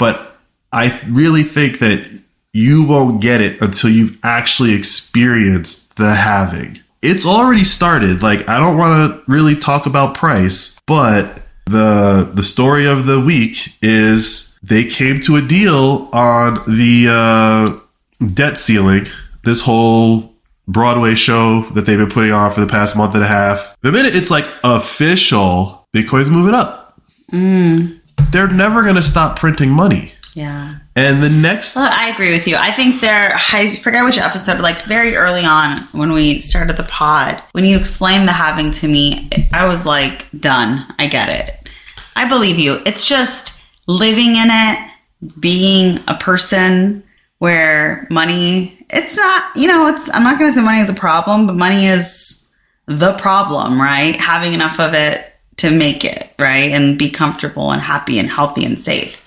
but I really think that you won't get it until you've actually experienced the halving. It's already started. Like, I don't want to really talk about price, but the story of the week is they came to a deal on the debt ceiling. This whole Broadway show that they've been putting on for the past month and a half. The minute it's like official, Bitcoin's moving up. They're never going to stop printing money. Yeah. And the next... Well, I agree with you. I think I forget which episode, like very early on when we started the pod, when you explained the halving to me, I was like, done. I get it. I believe you. It's just living in it, being a person where money, it's not, I'm not going to say money is a problem, but money is the problem, right? Having enough of it to make it, right? And be comfortable and happy and healthy and safe.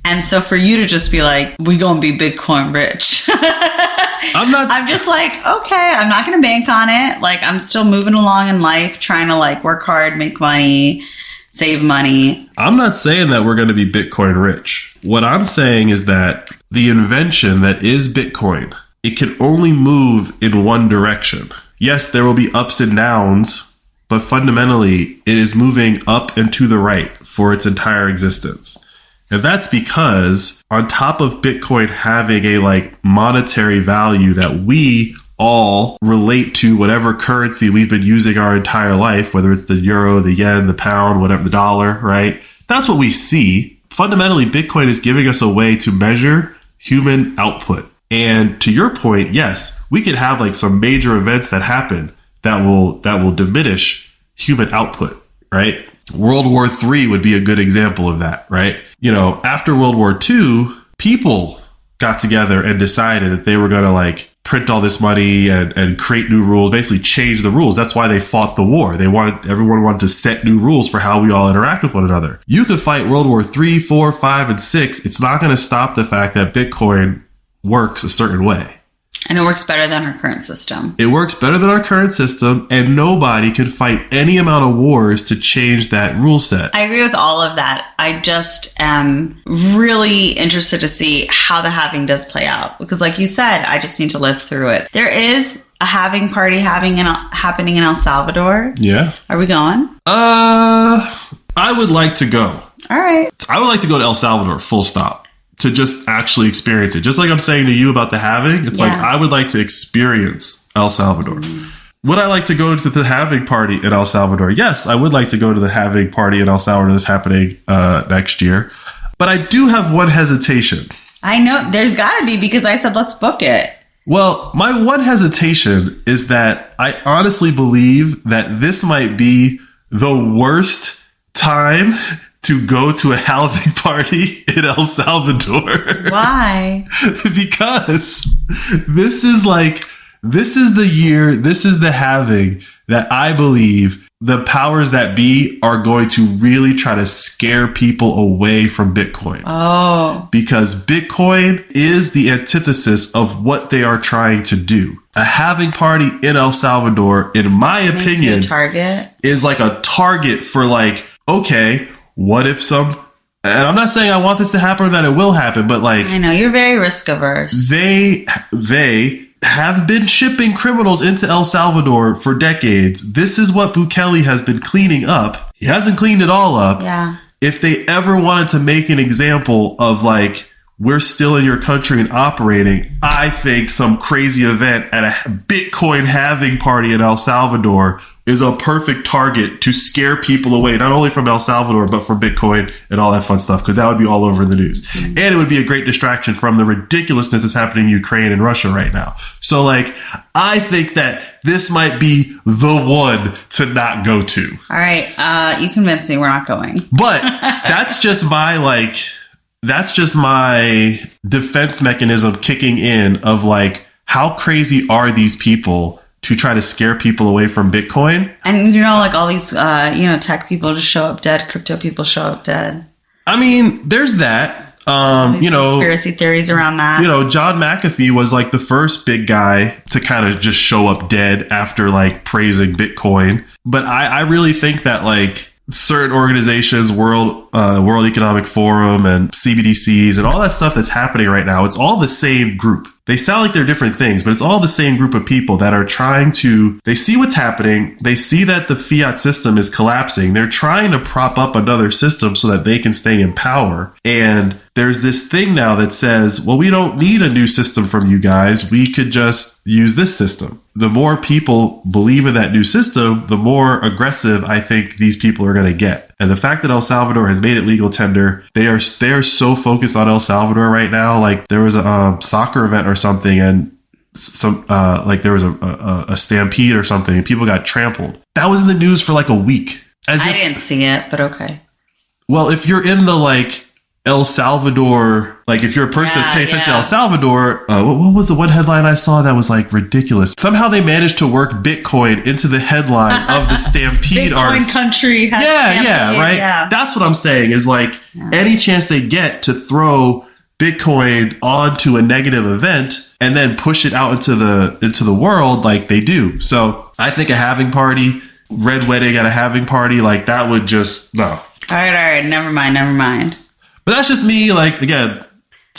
And so for you to just be like, we gonna be Bitcoin rich. I'm just like, okay, I'm not going to bank on it. Like, I'm still moving along in life, trying to like work hard, make money, save money. I'm not saying that we're going to be Bitcoin rich. What I'm saying is that the invention that is Bitcoin, it can only move in one direction. Yes, there will be ups and downs, but fundamentally it is moving up and to the right for its entire existence. And that's because on top of Bitcoin having a like monetary value that we all relate to whatever currency we've been using our entire life, whether it's the euro, the yen, the pound, whatever, the dollar, right? That's what we see. Fundamentally, Bitcoin is giving us a way to measure human output. And to your point, yes, we could have like some major events that happen that will diminish human output, right? World War III would be a good example of that, right? After World War II, people got together and decided that they were going to like print all this money and create new rules, basically change the rules. That's why they fought the war. Everyone wanted to set new rules for how we all interact with one another. You could fight World War III, IV, V, and VI. It's not going to stop the fact that Bitcoin works a certain way. And it works better than our current system. It works better than our current system, and nobody can fight any amount of wars to change that rule set. I agree with all of that. I just am really interested to see how the halving does play out. Because like you said, I just need to live through it. There is a halving party happening in El Salvador. Yeah. Are we going? I would like to go. All right. I would like to go to El Salvador, full stop. To just actually experience it. Just like I'm saying to you about the halving, it's like I would like to experience El Salvador. Would I like to go to the halving party in El Salvador? Yes, I would like to go to the halving party in El Salvador that's happening next year. But I do have one hesitation. I know. There's got to be, because I said let's book it. Well, my one hesitation is that I honestly believe that this might be the worst time to go to a halving party in El Salvador. Why? Because this is the year, this is the halving that I believe the powers that be are going to really try to scare people away from Bitcoin. Oh. Because Bitcoin is the antithesis of what they are trying to do. A halving party in El Salvador, in my opinion, is like a target for like, okay, what if and I'm not saying I want this to happen or that it will happen, but like, I know you're very risk averse. They have been shipping criminals into El Salvador for decades. This is what Bukele has been cleaning up. He hasn't cleaned it all up. Yeah. If they ever wanted to make an example of like, we're still in your country and operating, I think some crazy event at a Bitcoin halving party in El Salvador is a perfect target to scare people away, not only from El Salvador, but from Bitcoin and all that fun stuff, because that would be all over the news. And it would be a great distraction from the ridiculousness that's happening in Ukraine and Russia right now. So like, I think that this might be the one to not go to. All right. You convinced me we're not going. But that's just my defense mechanism kicking in of like, how crazy are these people to try to scare people away from Bitcoin? And like all these, tech people just show up dead. Crypto people show up dead. I mean, there's that. Conspiracy theories around that. John McAfee was like the first big guy to kind of just show up dead after like praising Bitcoin. But I really think that like certain organizations, World Economic Forum and CBDCs and all that stuff that's happening right now, it's all the same group. They sound like they're different things, but it's all the same group of people that are trying to, they see what's happening. They see that the fiat system is collapsing. They're trying to prop up another system so that they can stay in power. And there's this thing now that says, well, we don't need a new system from you guys. We could just use this system. The more people believe in that new system, the more aggressive I think these people are going to get. And the fact that El Salvador has made it legal tender, they are so focused on El Salvador right now. Like there was a soccer event or something, and like there was a stampede or something, and people got trampled. That was in the news for like a week. I didn't see it, but okay. Well, if you're in the like El Salvador, like if you're a person that's paying attention to El Salvador, what was the one headline I saw that was like ridiculous? Somehow they managed to work Bitcoin into the headline of the stampede Bitcoin country. Has right? Yeah. That's what I'm saying is like any chance they get to throw Bitcoin onto a negative event and then push it out into the world, like they do. So I think a halving party, red wedding at a halving party, like that would just, no. All right. Never mind. But that's just me. Like, again,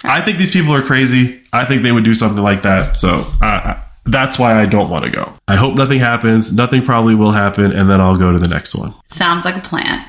I think these people are crazy. I think they would do something like that. So that's why I don't want to go. I hope nothing happens. Nothing probably will happen. And then I'll go to the next one. Sounds like a plan.